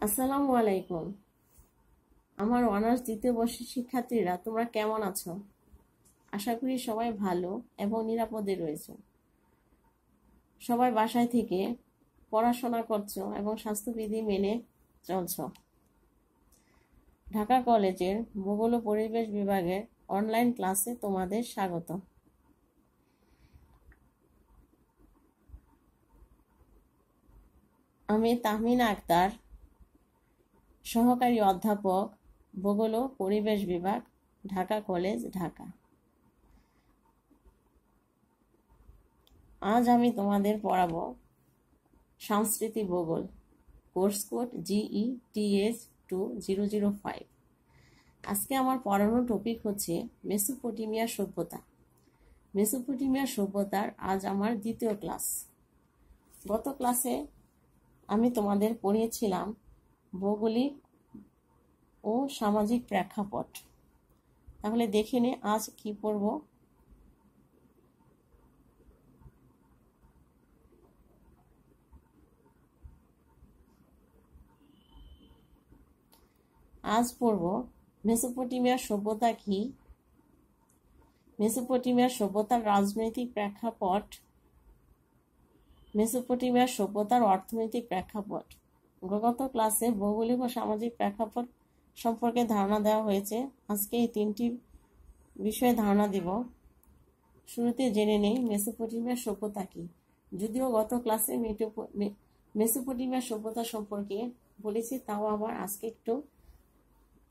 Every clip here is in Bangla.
আসসালামু আলাইকুম। আমার অনার্স দ্বিতীয় বর্ষের শিক্ষার্থীরা তোমরা কেমন আছো? আশা করি সবাই ভালো এবং নিরাপদে রয়েছো। সবাই বাসায় থেকে পড়াশোনা করছো এবং স্বাস্থ্যবিধি মেনে চলছো। ঢাকা কলেজের ভূগোল ও পরিবেশ বিভাগের অনলাইন ক্লাসে তোমাদের স্বাগত। আমি তাহমিনা আক্তার, সহকারী অধ্যাপক, ভূগোল ও পরিবেশ বিভাগ, ঢাকা কলেজ, ঢাকা। আজ আমি তোমাদের পড়াবো সংস্কৃতি ভূগোল, কোর্স কোড GETH2005। আজকে আমার পড়ানোর টপিক হচ্ছে মেসোপটেমিয়া সভ্যতা। মেসোপটেমিয়া সভ্যতার আজ আমার দ্বিতীয় ক্লাস। গত ক্লাসে আমি তোমাদের পড়িয়েছিলাম ভৌগোলিক ও সামাজিক প্রেক্ষাপট। তাহলে দেখে নে আজ কি পড়ব। আজ পড়ব মেসোপটেমিয়া সভ্যতা কি, মেসোপটেমিয়া সভ্যতার রাজনৈতিক প্রেক্ষাপট, মেসোপটেমিয়া সভ্যতার অর্থনৈতিক প্রেক্ষাপট। গত ক্লাসে ভৌগোলিক ও সামাজিক প্রেক্ষাপট সম্পর্কে ধারণা দেওয়া হয়েছে। আজকে এই তিনটি বিষয়ে ধারণা দিব। শুরুতে জেনে নেই মেসোপটেমিয়া সভ্যতা কি। যদিও গত ক্লাসে মেসোপটেমিয়া সভ্যতা সম্পর্কে বলেছি, তাও আবার আজকে একটু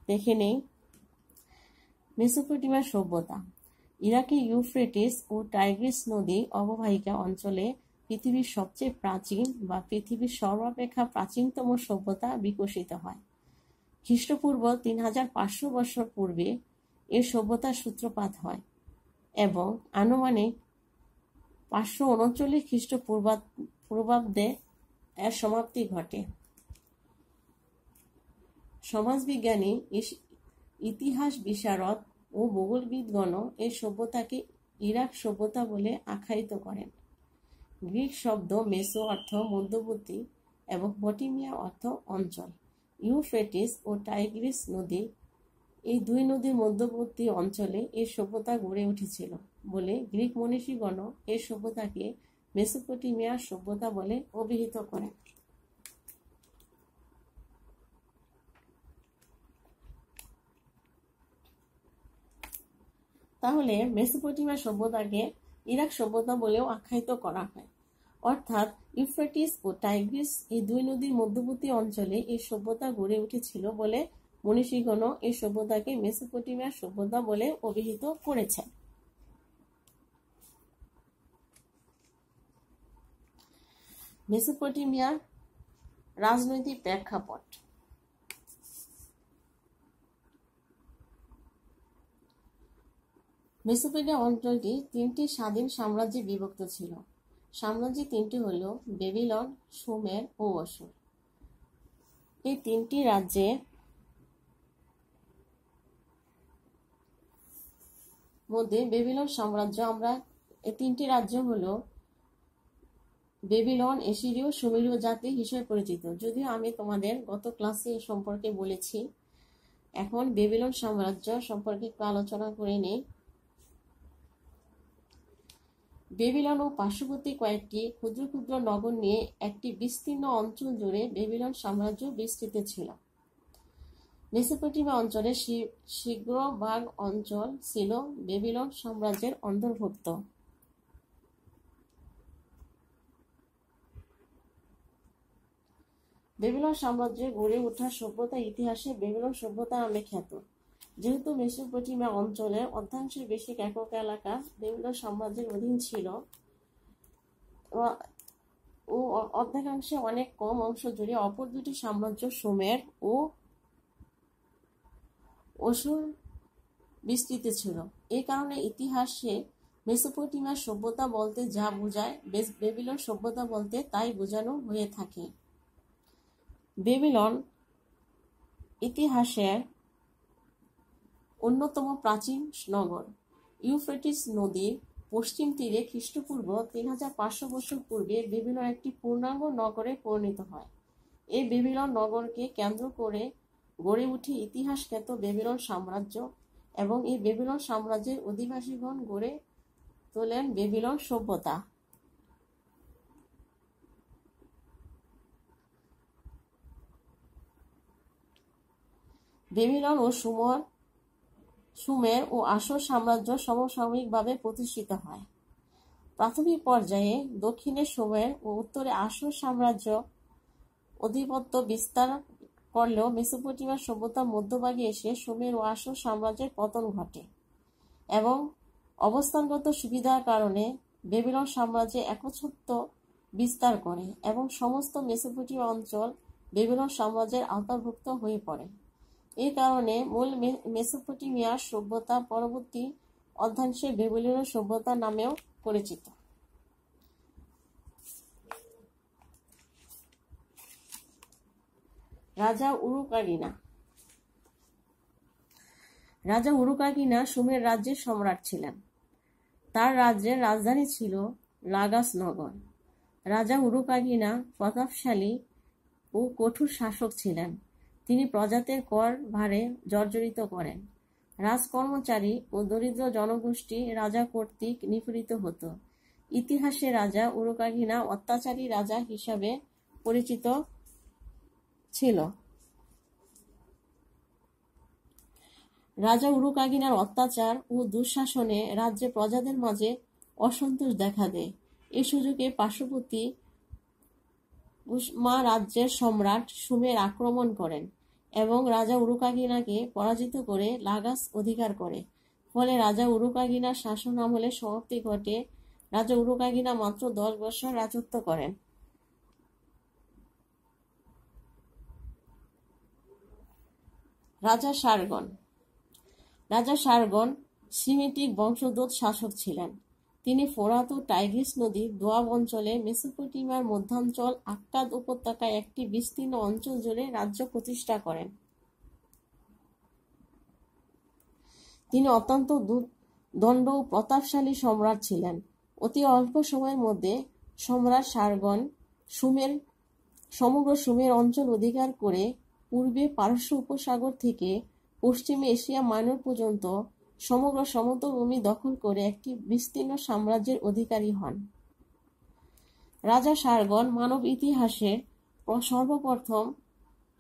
দেখে নেই। মেসোপটেমিয়া সভ্যতা ইরাকি ইউফ্রেটিস ও টাইগ্রিস নদী অববাহিকা অঞ্চলে পৃথিবীর সবচেয়ে প্রাচীন বা পৃথিবীর সর্বাপেক্ষা প্রাচীনতম সভ্যতা বিকশিত হয়। খ্রিস্টপূর্ব 3500 বছর পূর্বে এর সভ্যতার সূত্রপাত হয় এবং আনুমানিক 539 খ্রিস্টপূর্বাব্দে এর সমাপ্তি ঘটে। সমাজবিজ্ঞানী, ইতিহাস বিশারদ ও ভূগোলবিদগণ এই সভ্যতাকে ইরাক সভ্যতা বলে আখ্যায়িত করেন। গ্রিক শব্দ মেসো অর্থ মধ্যবর্তী এবং পটেমিয়া অর্থ অঞ্চল। ইউফ্রেটিস ও টাইগ্রিস নদী, এই দুই নদীর মধ্যবর্তী অঞ্চলে এই সভ্যতা গড়ে উঠেছিল বলে গ্রিক মনীষীগণ এই সভ্যতাকে মেসোপটেমিয়া সভ্যতা বলে অভিহিত করেন। তাহলে মেসোপটেমিয়া সভ্যতাকে ইরাক সভ্যতা বলেও আখ্যায়িত করা হয়। অর্থাৎ ইউফ্রেটিস ও টাইগ্রিস এই দুই নদীর মধ্যবর্তী অঞ্চলে এই সভ্যতা গড়ে উঠেছিল বলে মনীষীগণ এই সভ্যতাকে মেসোপটেমিয়া সভ্যতা বলে অভিহিত করেছেন। মেসোপটেমিয়ার রাজনৈতিক প্রেক্ষাপট। মেসোপটেমিয়া অঞ্চলটি তিনটি স্বাধীন সাম্রাজ্যে বিভক্ত ছিল। সাম্রাজ্য তিনটি হল বেবিলন, সুমের ও অসুর। এই তিনটি রাজ্যে মধ্যে বেবিলন সাম্রাজ্য, আমরা এই তিনটি রাজ্য হল বেবিলন, এসিরীয়, সুমেরীয় জাতি হিসেবে পরিচিত। যদিও আমি তোমাদের গত ক্লাসে এ সম্পর্কে বলেছি। এখন বেবিলন সাম্রাজ্য সম্পর্কে একটু আলোচনা করে নেই। বেবিলন ও পার্শ্ববর্তী কয়েকটি ক্ষুদ্র ক্ষুদ্র নগর নিয়ে একটি বিস্তীর্ণ অঞ্চল জুড়ে বেবিলন সাম্রাজ্য বিস্তৃত ছিল। মেসোপটেমিয়া অঞ্চলের সিংহভাগ অঞ্চল ছিল বেবিলন সাম্রাজ্যের অন্তর্ভুক্ত। বেবিলন সাম্রাজ্যের গড়ে ওঠা সভ্যতা ইতিহাসে বেবিলন সভ্যতা নামে খ্যাত। যেহেতু মেসোপটেমিয়া অঞ্চলের অর্ধাংশের বেশি একক এলাকা বেবিলন সাম্রাজ্যের অধীন ছিল ও অর্ধাংশে অনেক কম অংশ জুড়ে অপর দুটি সাম্রাজ্য সুমের ও অসুর বিস্তৃত ছিল। এই কারণে ইতিহাসে মেসোপটেমিয়া সভ্যতা বলতে যা বোঝায় বেবিলন সভ্যতা বলতে তাই বোঝানো হয়ে থাকে। বেবিলন ইতিহাসের অন্যতম প্রাচীন নগর। ইউফ্রেটিস নদীর পশ্চিম তীরে খ্রিস্টপূর্ব 3500 বছর পূর্বে বেবিলন একটি পূর্ণাঙ্গ নগরে পরিণত হয়। এই বেবিলন নগরকে কেন্দ্র করে গড়ে উঠে ইতিহাসখ্যাত বেবিলন সাম্রাজ্য এবং এই বেবিলন সাম্রাজ্যের অধিবাসীগণ গড়ে তোলেন বেবিলন সভ্যতা। বেবিলন ও সুমের ও আসর সাম্রাজ্য সমসাময়িকভাবে প্রতিষ্ঠিত হয়। প্রাথমিক পর্যায়ে দক্ষিণে সুমের ও উত্তরে আসর সাম্রাজ্য আধিপত্য বিস্তার করলেও মেসোপটেমিয়া সভ্যতার মধ্যভাগে এসে সুমের ও আসর সাম্রাজ্যের পতন ঘটে এবং অবস্থানগত সুবিধার কারণে বেবিলন সাম্রাজ্যে একচ্ছত্র বিস্তার করে এবং সমস্ত মেসোপটেমিয়া অঞ্চল বেবিলন সাম্রাজ্যের আওতাভুক্ত হয়ে পড়ে। এই কারণে মূল মেসোপটেমিয়ার সভ্যতা পরবর্তী অর্ধাংশে বেবিলনীয় সভ্যতা নামেও পরিচিত। রাজা উরুকাগিনা। রাজা উরুকাগিনা সুমের রাজ্যের সম্রাট ছিলেন। তার রাজ্যের রাজধানী ছিল লাগাস নগর। রাজা উরুকাগিনা প্রতাপশালী ও কঠোর শাসক ছিলেন। তিনি প্রজাদের কর ভারে জর্জরিত করেন। রাজকর্মচারী ও দরিদ্র জনগোষ্ঠী রাজা কর্তৃক নিপীড়িত হতো। ইতিহাসে রাজা উরুকাগিনা অত্যাচারী রাজা হিসাবে পরিচিত ছিল। রাজা উরুকাগিনার অত্যাচার ও দুঃশাসনে রাজ্যে প্রজাদের মাঝে অসন্তোষ দেখা দেয়। এ সুযোগে পার্শ্ববর্তী উসমা রাজ্যের সম্রাট সুমের আক্রমণ করেন এবং রাজা উরুকাগিনাকে পরাজিত করে লাগাস অধিকার করে। ফলে রাজা উরুকাগিনার শাসন আমলের সমাপ্তি ঘটে। রাজা উরুকাগিনা মাত্র 10 বছর রাজত্ব করেন। রাজা সারগন। রাজা সারগন সিমেটিক বংশোদ্ভূত শাসক ছিলেন। তিনি ফোরাত ও টাইগ্রিস নদীর দোয়াব অঞ্চলে মেসোপটেমিয়ার মধ্যাঞ্চল আক্কাদ উপত্যকায় একটি বিস্তীর্ণ অঞ্চল জুড়ে রাজ্য প্রতিষ্ঠা করেন। তিনি অত্যন্ত দণ্ড ও প্রতাপশালী সম্রাট ছিলেন। অতি অল্প সময়ের মধ্যে সম্রাট সারগন সমগ্র সুমের অঞ্চল অধিকার করে পূর্বে পারস্য উপসাগর থেকে পশ্চিমে এশিয়া মাইনর পর্যন্ত সমগ্র সমতল ভূমি দখল করে একটি বিস্তীর্ণ সাম্রাজ্যের অধিকারী হন। রাজা সারগন মানব ইতিহাসে সর্বপ্রথম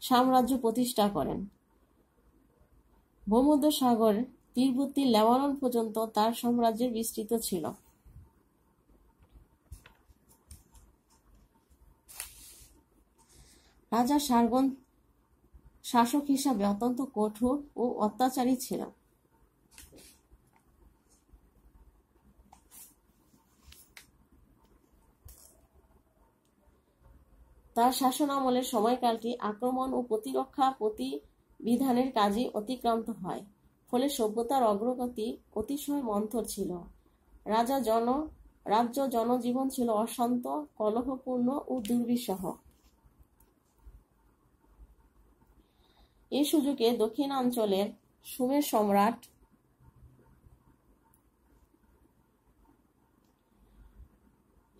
সাম্রাজ্য প্রতিষ্ঠা করেন। ভূমধ্যসাগর তীরবর্তী লেবানন পর্যন্ত তার সাম্রাজ্যের বিস্তৃত ছিল। রাজা সারগন শাসক হিসাবে অত্যন্ত কঠোর ও অত্যাচারী ছিলেন। তার শাসন আমলের সময়কালটি আক্রমণ ও প্রতিরক্ষা প্রতিবিধানের কাজে অতিক্রান্ত হয়। ফলে সভ্যতার অগ্রগতি অতিশয় মন্থর ছিল। রাজ্য জনজীবন ছিল অশান্ত, কলহপূর্ণ ও দুর্বিষহ। এই সুযোগে দক্ষিণাঞ্চলের সুমের সম্রাট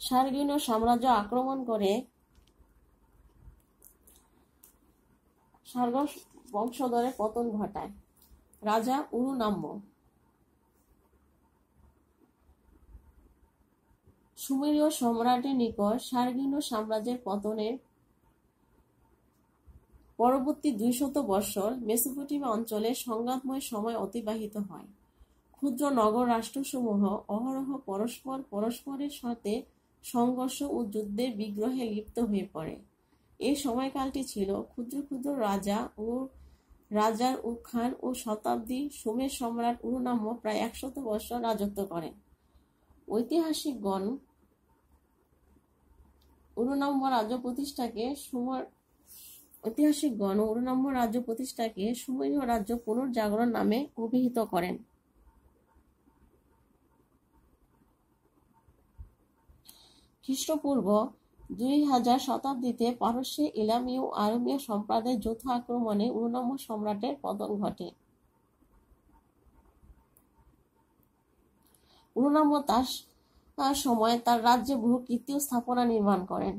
সারগীয় সাম্রাজ্য আক্রমণ করে সারগন বংশধরের পতন ঘটায়। রাজা উরুনাম্য। সুমেরীয় সম্রাটের নিকট সারগীয় সাম্রাজ্যের পতনের পরবর্তী 200 বৎসর মেসোপটেমিয়া অঞ্চলে সংঘাতময় সময় অতিবাহিত হয়। ক্ষুদ্র নগর রাষ্ট্রসমূহ অহরহ পরস্পরের সাথে সংঘর্ষ ও যুদ্ধের বিগ্রহে লিপ্ত হয়ে পড়ে। এই সময়কালটি ছিল ক্ষুদ্র ক্ষুদ্র রাজার উত্থান ও শতাব্দী। সুমের সম্রাট উরুনাম্য প্রায় 100 বৎসর রাজত্ব করেন। ঐতিহাসিকগণ উরুনাম্য রাজ্য প্রতিষ্ঠাকে সুমেরীয় রাজ্য পুনর্জাগরণ নামে অভিহিত করেন। খ্রিস্টপূর্ব 2000 শতাব্দীতে পারস্যে ইলামীয় ও আরবীয় সম্প্রদায়ের যৌথ আক্রমণে উরুনাম্য সম্রাটের পতন ঘটে। উরুনাম্য তার সময় তার রাজ্যে বহু কীর্তি স্থাপনা নির্মাণ করেন।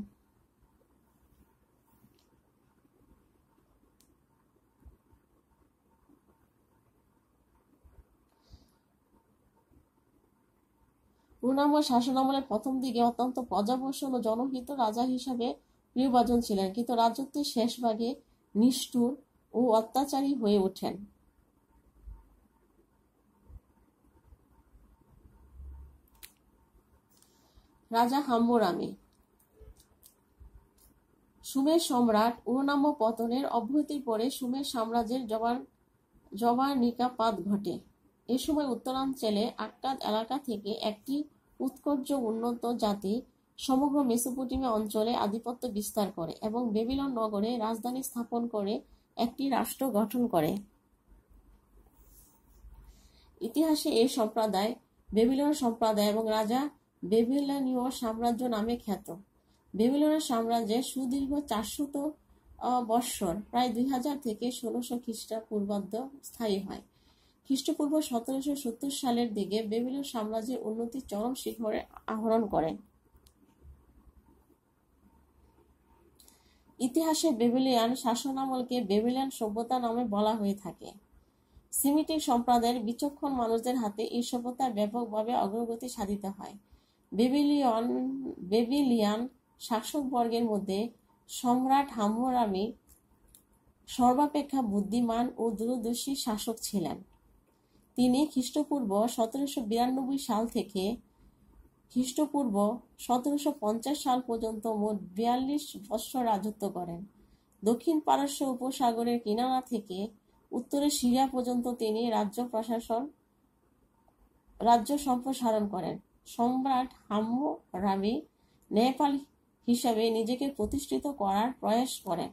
পূর্ণাঙ্গ শাসনামলের প্রথম দিকে অত্যন্ত প্রজাবৎসল ও জনহিত রাজা হিসাবে প্রিয়ভাজন ছিলেন, কিন্তু রাজত্বের শেষ ভাগে নিষ্ঠুর ও অত্যাচারী হয়ে ওঠেন। রাজা হাম্মুরামি। সুমের সম্রাট উরনাম্য পতনের অব্যাহতির পরে সুমের সাম্রাজ্যের জবানিকাপাত ঘটে। এ সময় উত্তরাঞ্চলে আক্কাদ এলাকা থেকে একটি উৎকর্ষ উন্নত জাতি সমগ্র মেসোপটেমিয়া অঞ্চলে আধিপত্য বিস্তার করে এবং বেবিলন নগরে রাজধানী স্থাপন করে একটি রাষ্ট্র গঠন করে। ইতিহাসে এই সম্প্রদায় বেবিলন সম্প্রদায় এবং রাজা বেবিলনীয় সাম্রাজ্য নামে খ্যাত। বেবিলনের সাম্রাজ্যের সুদীর্ঘ 400 বৎসর প্রায় 2000 থেকে 1600 খ্রিস্টপূর্বাব্দ স্থায়ী হয়। খ্রিস্টপূর্ব 1770 সালের দিকে বেবিলন সাম্রাজ্যের উন্নতি চরম শিখরে আরোহণ করে। ইতিহাসে বেবিলিয়ান শাসনামলকে বেবিলিয়ান সভ্যতা নামে বলা হয়ে থাকে। সেমিটিক সম্প্রদায়ের বিচক্ষণ মানুষদের হাতে এই সভ্যতার ব্যাপকভাবে অগ্রগতি সাধিত হয়। বেবিলিয়ান শাসকবর্গের মধ্যে সম্রাট হাম্মুরামি সর্বাপেক্ষা বুদ্ধিমান ও দূরদর্শী শাসক ছিলেন। তিনি খ্রিস্টপূর্ব 1792 সাল থেকে খ্রিস্টপূর্ব 1750 সাল পর্যন্ত মোট 42 বৎসর রাজত্ব করেন। দক্ষিণ পারস্য উপসাগরের কিনারা থেকে উত্তরে সিরিয়া পর্যন্ত তিনি রাজ্য সম্প্রসারণ করেন। সম্রাট হাম্মুরামি নেপাল হিসাবে নিজেকে প্রতিষ্ঠিত করার প্রয়াস করেন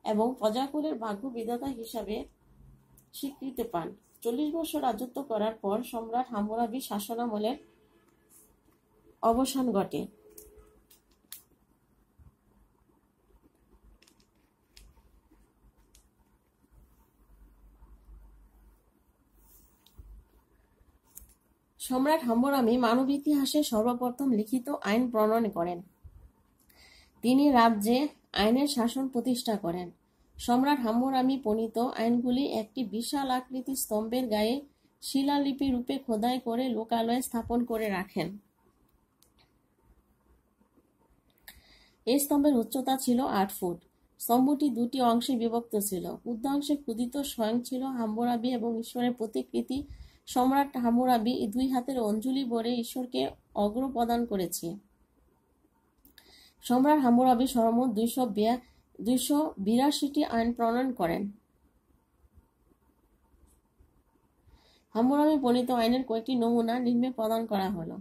এবং প্রজাকুলের ভাগ্য বিধাতা হিসাবে স্বীকৃতি পান। 40 বছর রাজত্ব করার পর সম্রাট হাম্মুরাবির শাসনামলের অবসান ঘটে। সম্রাট হাম্মুরামি মানব ইতিহাসে সর্বপ্রথম লিখিত আইন প্রণয়ন করেন। তিনি রাজ্যে আইনের শাসন প্রতিষ্ঠা করেন। সম্রাট হাম্মুরামি প্রণীত আইনগুলি একটি বিশাল আকৃতির স্তম্ভের গায়ে শিলালিপি রূপে খোদাই করে লোকালয়ে স্থাপন করে রাখেন। এই স্তম্ভের উচ্চতা ছিল 8 ফুট। স্তম্ভটি 2টি অংশে বিভক্ত ছিল। ঊর্ধ্বাংশে ক্ষুদিত স্বয়ং ছিল হাম্মুরাবি এবং ঈশ্বরের প্রতিকৃতি। সম্রাট হাম্মুরাবি 2 হাতের অঞ্জলি ভরে ঈশ্বরকে অর্ঘ্য প্রদান করেছে। সম্রাট হাম্মুরাবি সর্বমোট 282টি আইন প্রণয়ন করেন। হাম্মুরাবি প্রণীত আইনের কয়েকটি নমুনা নিম্নে প্রদান করা হলো।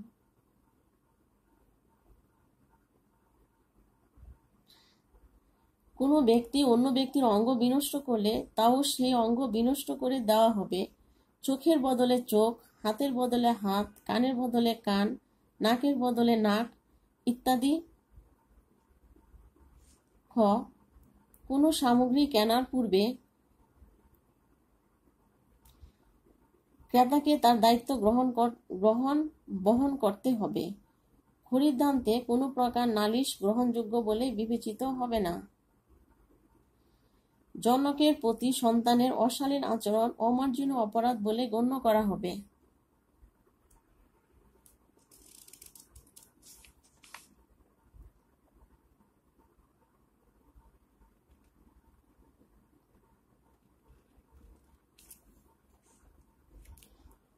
কোনো ব্যক্তি অন্য ব্যক্তির অঙ্গ বিনষ্ট করলে তাও সেই অঙ্গ বিনষ্ট করে দেওয়া হবে। চোখের বদলে চোখ, হাতের বদলে হাত, কানের বদলে কান, নাকের বদলে নাক ইত্যাদি। খ, কোনো সামগ্রী কেনার পূর্বে ক্রেতাকে তার দায়িত্ব বহন করতে হবে। খরিদ্দান্তে কোনো প্রকার নালিশ গ্রহণযোগ্য বলে বিবেচিত হবে না। জনকের প্রতি সন্তানের অশালীন আচরণ অমার্জনীয় অপরাধ বলে গণ্য করা হবে।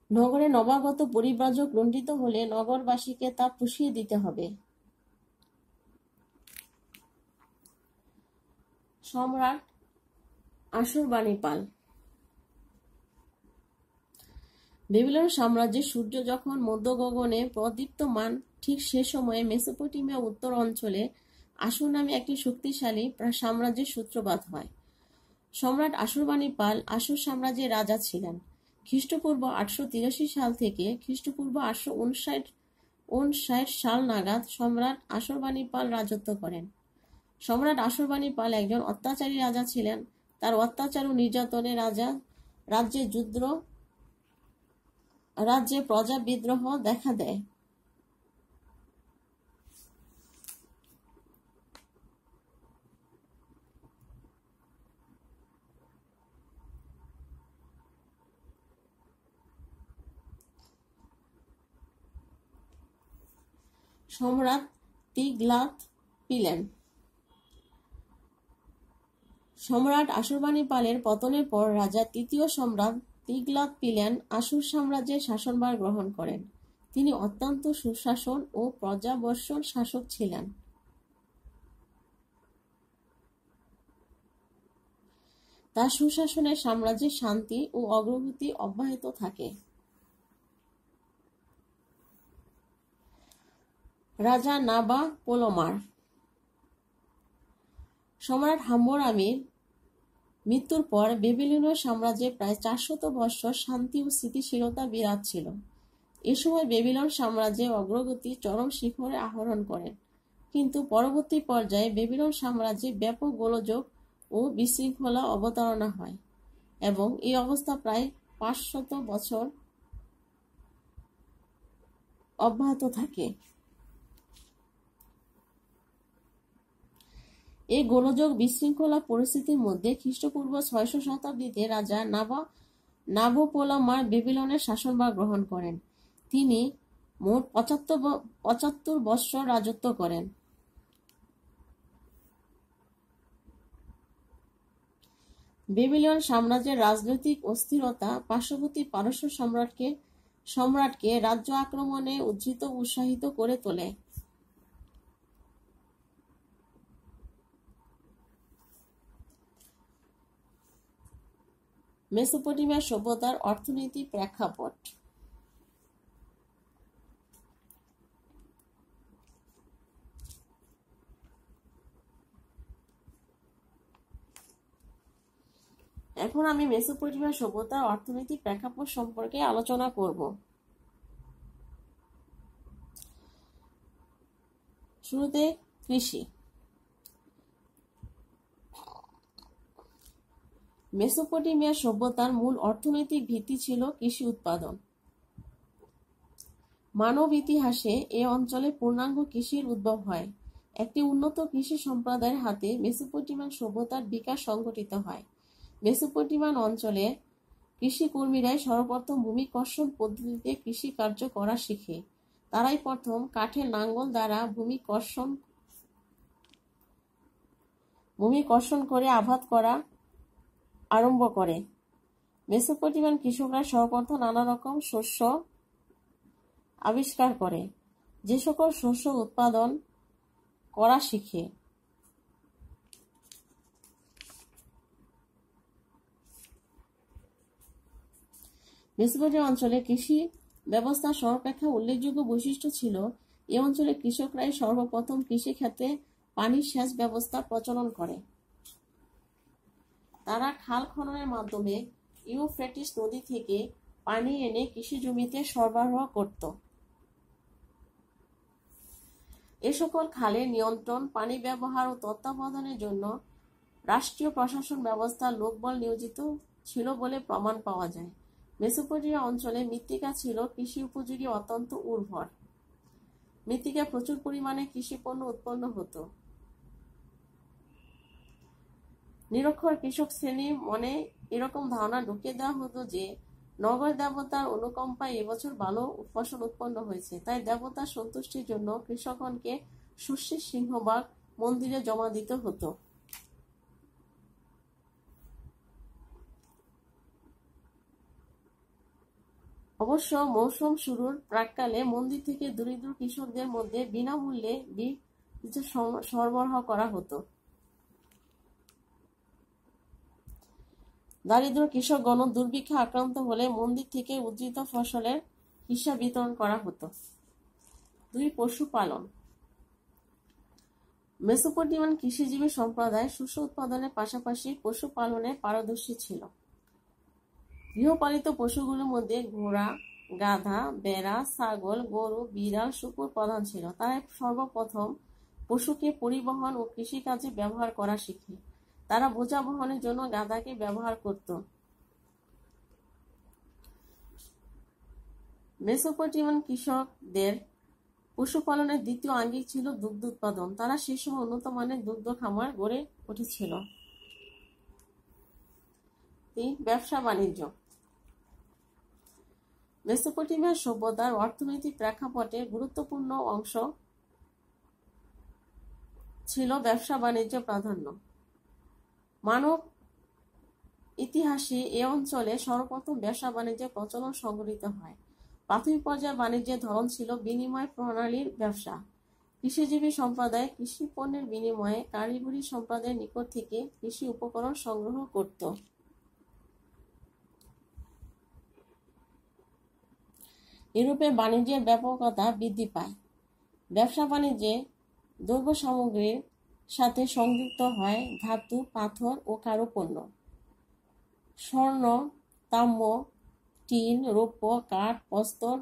নগরে নবাগত পরিব্রাজক লুণ্ঠিত হলে নগরবাসীকে তা পুষিয়ে দিতে হবে। সম্রাট আশুরবাণীপাল। বেবিলন সাম্রাজ্যের সূর্য যখন মধ্য গগনে প্রদীপ্তমান, ঠিক সে সময়ে মেসোপটেমিয়া উত্তর অঞ্চলে আশুর নামে একটি শক্তিশালী সাম্রাজ্যের সূত্রপাত হয়। সম্রাট আশুরবাণীপাল আশুর সাম্রাজ্যের রাজা ছিলেন। খ্রিস্টপূর্ব 883 সাল থেকে খ্রিস্টপূর্ব 859 সাল নাগাদ সম্রাট আশুরবাণীপাল রাজত্ব করেন। সম্রাট আশুরবাণীপাল একজন অত্যাচারী রাজা ছিলেন। তার অত্যাচার ও নির্যাতনে রাজ্যে প্রজা বিদ্রোহ দেখা দেয়। সম্রাট তিগ্লাত-পিলেন। সম্রাট আশুরবানিপালের পতনের পর রাজা তৃতীয় সম্রাট তিগ্লাত-পিলেন আশুর সাম্রাজ্যের শাসনভার গ্রহণ করেন। তিনি অত্যন্ত সুশাসন ও প্রজাবর্ষণ শাসক ছিলেন। তার সুশাসনে সাম্রাজ্যের শান্তি ও অগ্রগতি অব্যাহত থাকে। রাজা নাবাপোলমার। সম্রাট হাম্মুরাবির মৃত্যুর পর বেবিলনীয় সাম্রাজ্যে প্রায় 400 বৎসর শান্তি ও স্থিতিশীলতা বিরাজ ছিল। এ সময় বেবিলন সাম্রাজ্যের অগ্রগতি চরম শিখরে আরোহণ করে, কিন্তু পরবর্তী পর্যায়ে বেবিলন সাম্রাজ্যে ব্যাপক গোলযোগ ও বিশৃঙ্খলা অবতারণা হয় এবং এই অবস্থা প্রায় 500 বছর অব্যাহত থাকে। এই গোলযোগ বিশৃঙ্খলা পরিস্থিতির মধ্যে খ্রিস্টপূর্ব 600 শতাব্দীতে রাজা নাবোপোলমার বেবিলনের শাসনভার গ্রহণ করেন। তিনি মোট 75 বৎসর রাজত্ব করেন। বেবিলন সাম্রাজ্যের রাজনৈতিক অস্থিরতা পার্শ্ববর্তী পারস্য সম্রাটকে রাজ্য আক্রমণে উৎসাহিত করে তোলে। মেসোপটেমিয়া সভ্যতার অর্থনীতি প্রেক্ষাপট। এখন আমি মেসোপটেমিয়া সভ্যতার অর্থনৈতিক প্রেক্ষাপট সম্পর্কে আলোচনা করব। শুরুতে কৃষি। মেসোপটেমিয়া সভ্যতার মূল অর্থনৈতিক ভিত্তি ছিল কৃষি উৎপাদন। মানব ইতিহাসে এ অঞ্চলে পূর্ণাঙ্গ কৃষির উদ্ভব হয়। একটি উন্নত কৃষি সম্প্রদায়ের হাতে মেসোপটেমিয়ান সভ্যতার বিকাশ সংঘটিত হয়। মেসোপটেমিয়ান অঞ্চলে কৃষিকর্মীরাই সর্বপ্রথম ভূমি কর্ষণ পদ্ধতিতে কৃষি কার্য করা শিখে। তারাই প্রথম কাঠের লাঙ্গল দ্বারা ভূমি কর্ষণ করে আবাদ করা আরম্ভ করে। মেসোপটেমিয়ান কৃষকরা সর্বপ্রথম নানা রকম শস্য আবিষ্কার করে, যে সকল শস্য উৎপাদন করা শিখে। মেসোপটেমিয়া অঞ্চলে কৃষি ব্যবস্থা সর্বাপেক্ষা উল্লেখযোগ্য বৈশিষ্ট্য ছিল এ অঞ্চলে কৃষকরাই সর্বপ্রথম কৃষিক্ষেত্রে পানির সেচ ব্যবস্থা প্রচলন করে। তারা খাল খননের মাধ্যমে ইউফ্রেটিস নদী থেকে পানি এনে কৃষি জমিতে সরবরাহ করত। এ সকল খালের নিয়ন্ত্রণ, পানি ব্যবহার ও তত্ত্বাবধানের জন্য রাষ্ট্রীয় প্রশাসন ব্যবস্থা লোকবল নিয়োজিত ছিল বলে প্রমাণ পাওয়া যায়। মেসোপটেমিয়া অঞ্চলে মৃত্তিকা ছিল কৃষি উপযোগী অত্যন্ত উর্বর। মৃত্তিকায় প্রচুর পরিমাণে কৃষিপণ্য উৎপন্ন হতো। নিরক্ষর কৃষক শ্রেণীর মনে এরকম ধারণা ঢুকিয়ে দেওয়া হতো যে নগর দেবতার অনুকম্পায় এবছর ভালো ফসল উৎপন্ন হয়েছে, তাই দেবতার সন্তুষ্টির জন্য কৃষকগণকে শস্যের সিংহভাগ মন্দিরে জমা দিতে হতো। অবশ্য মৌসুম শুরুর প্রাক্কালে মন্দির থেকে দরিদ্র কৃষকদের মধ্যে বিনামূল্যে বীজ সরবরাহ করা হতো। দারিদ্র কৃষকগণ দুর্ভিক্ষে আক্রান্ত হলে মন্দির থেকে উদ্ধৃত ফসলের হিসাব বিতরণ করা হতো। 2. পশুপালন। মেসোপটেমিয়ান কৃষিজীবী সম্প্রদায় শস্য উৎপাদনের পাশাপাশি পশুপালনে পারদর্শী ছিল। গৃহপালিত পশুগুলোর মধ্যে ঘোড়া, গাধা, ভেড়া, ছাগল, গরু, বিড়াল, শূকর প্রধান ছিল। তারা সর্বপ্রথম পশুকে পরিবহন ও কৃষিকাজে ব্যবহার করা শিখে। তারা বোঝা বহনের জন্য গাধাকে ব্যবহার করত। মেসোপটেমিয়ান কৃষকদের পশুপালনের দ্বিতীয় আঙ্গিক ছিল দুগ্ধ উৎপাদন। তারা সে সময় উন্নত মানের দুগ্ধ খামার গড়ে উঠেছিল। 3. ব্যবসা বাণিজ্য। মেসোপটেমিয়া সভ্যতার অর্থনৈতিক প্রেক্ষাপটে গুরুত্বপূর্ণ অংশ ছিল ব্যবসা বাণিজ্য প্রাধান্য। মানব ইতিহাসে এ অঞ্চলে সর্বপ্রথম ব্যবসা বাণিজ্যের প্রচলন সংঘটিত হয়। প্রাথমিক পর্যায়ে বাণিজ্যের ধরন ছিল বিনিময় প্রণালীর ব্যবসা। কৃষিজীবী সম্প্রদায় কৃষি পণ্যের বিনিময়ে কারিগরি সম্প্রদায়ের নিকট থেকে কৃষি উপকরণ সংগ্রহ করত। ইউরোপে বাণিজ্যের ব্যাপকতা বৃদ্ধি পায়। ব্যবসা বাণিজ্যে দ্রব্য সামগ্রীর সাথে সংযুক্ত হয় ধাতু, পাথর ও কারুপণ্য। স্বর্ণ, তাম্র, টিন, রৌপ্য, কাঠ, প্রস্তর,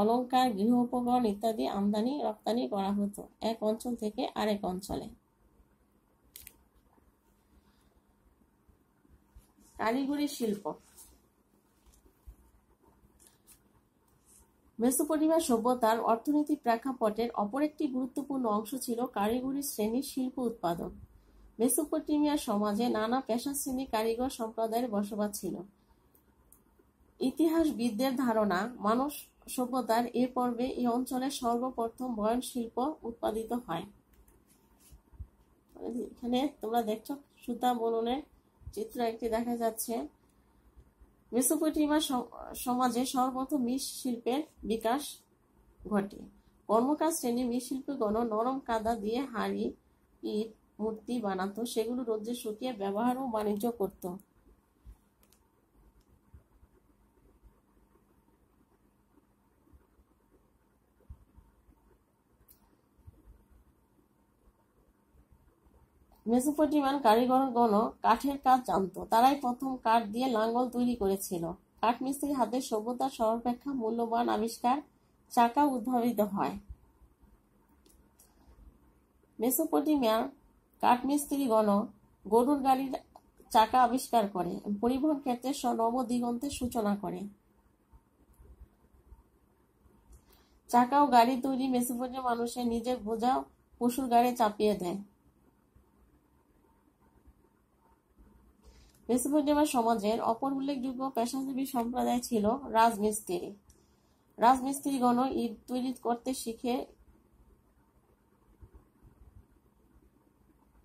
অলঙ্কার, গৃহ উপকরণ ইত্যাদি আমদানি রপ্তানি করা হতো এক অঞ্চল থেকে আরেক অঞ্চলে। কারিগরি শিল্প। মেসোপটেমিয়া সভ্যতার অর্থনৈতিক প্রেক্ষাপটের অপর একটি গুরুত্বপূর্ণ অংশ ছিল কারিগরি শ্রেণীর শিল্প উৎপাদন। মেসোপটেমিয়া সমাজে নানা পেশা শ্রেণী কারিগর সম্প্রদায়ের বসবাস ছিল। ইতিহাসবিদদের ধারণা, মানব সভ্যতার এ পর্বে এই অঞ্চলে সর্বপ্রথম বয়ন শিল্প উৎপাদিত হয়। এখানে তোমরা দেখছো সুতা বুননের চিত্র একটি দেখা যাচ্ছে। মেসোপটেমিয়া সমাজে সর্বপ্রথম মৃৎ শিল্পের বিকাশ ঘটে। কর্মকার শ্রেণীর মৃৎশিল্পীগণ নরম কাদা দিয়ে হাড়ি, ইট, মূর্তি বানাতো, সেগুলো রোদ্রে শুকিয়ে ব্যবহার ও বাণিজ্য করত। মেসোপটেমিয়ান কারিগরগণ কাঠের কাজ জানত। তারাই প্রথম কাঠ দিয়ে লাঙ্গল তৈরি করেছিল। কাঠমিস্ত্রির হাতে সভ্যতার সর্বাপেক্ষা মূল্যবান আবিষ্কার চাকা উদ্ভাবিত হয়। মেসোপটেমিয়ার কাঠমিস্ত্রিগণ গরুর গাড়ির চাকা আবিষ্কার করে পরিবহন ক্ষেত্রে নবদিগন্তের সূচনা করে। চাকা ও গাড়ি তৈরি মেসোপটেমিয়ার মানুষের নিজের বোঝা পশুর গাড়ি চাপিয়ে দেয়। মেসোপটেমিয়া সমাজের অপর উল্লেখযোগ্য পেশাজীবী সম্প্রদায় ছিল রাজমিস্ত্রি। রাজমিস্ত্রিগণ ইট তৈরি করতে শিখে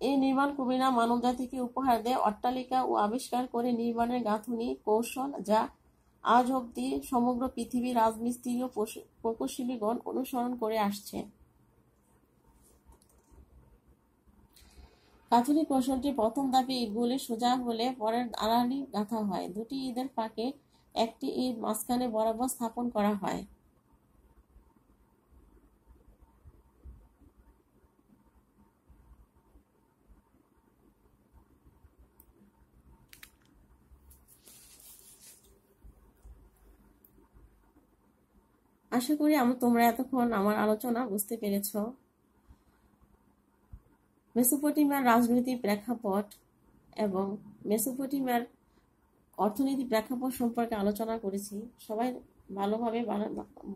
এই নির্মাণ কবিরা মানবজাতিকে উপহার দেয় অট্টালিকা ও আবিষ্কার করে নির্মাণের গাঁথুনি কৌশল, যা আজ অবধি সমগ্র পৃথিবী রাজমিস্ত্রি ও প্রকৌশলীগণ অনুসরণ করে আসছে। গাঁথুনি কৌশলটি প্রথম ধাপে ইটগুলি সোজা হলে পরের আড়াআড়ি গাঁথা হয়। দুটি ইটের ফাঁকে একটি ইট মাঝখানে বরাবর স্থাপন করা হয়। আশা করি তোমরা এতক্ষণ আমার আলোচনা বুঝতে পেরেছ। মেসোপটেমিয়ার রাজনৈতিক প্রেক্ষাপট এবং মেসোপটেমিয়ার অর্থনৈতিক প্রেক্ষাপট সম্পর্কে আলোচনা করেছি। সবাই ভালোভাবে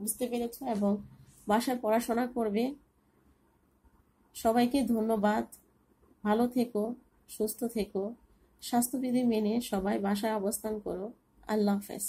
বুঝতে পেরেছ এবং বাসায় পড়াশোনা করবে। সবাইকে ধন্যবাদ। ভালো থেকো, সুস্থ থেকো, স্বাস্থ্যবিধি মেনে সবাই বাসায় অবস্থান করো। আল্লাহ হাফেজ।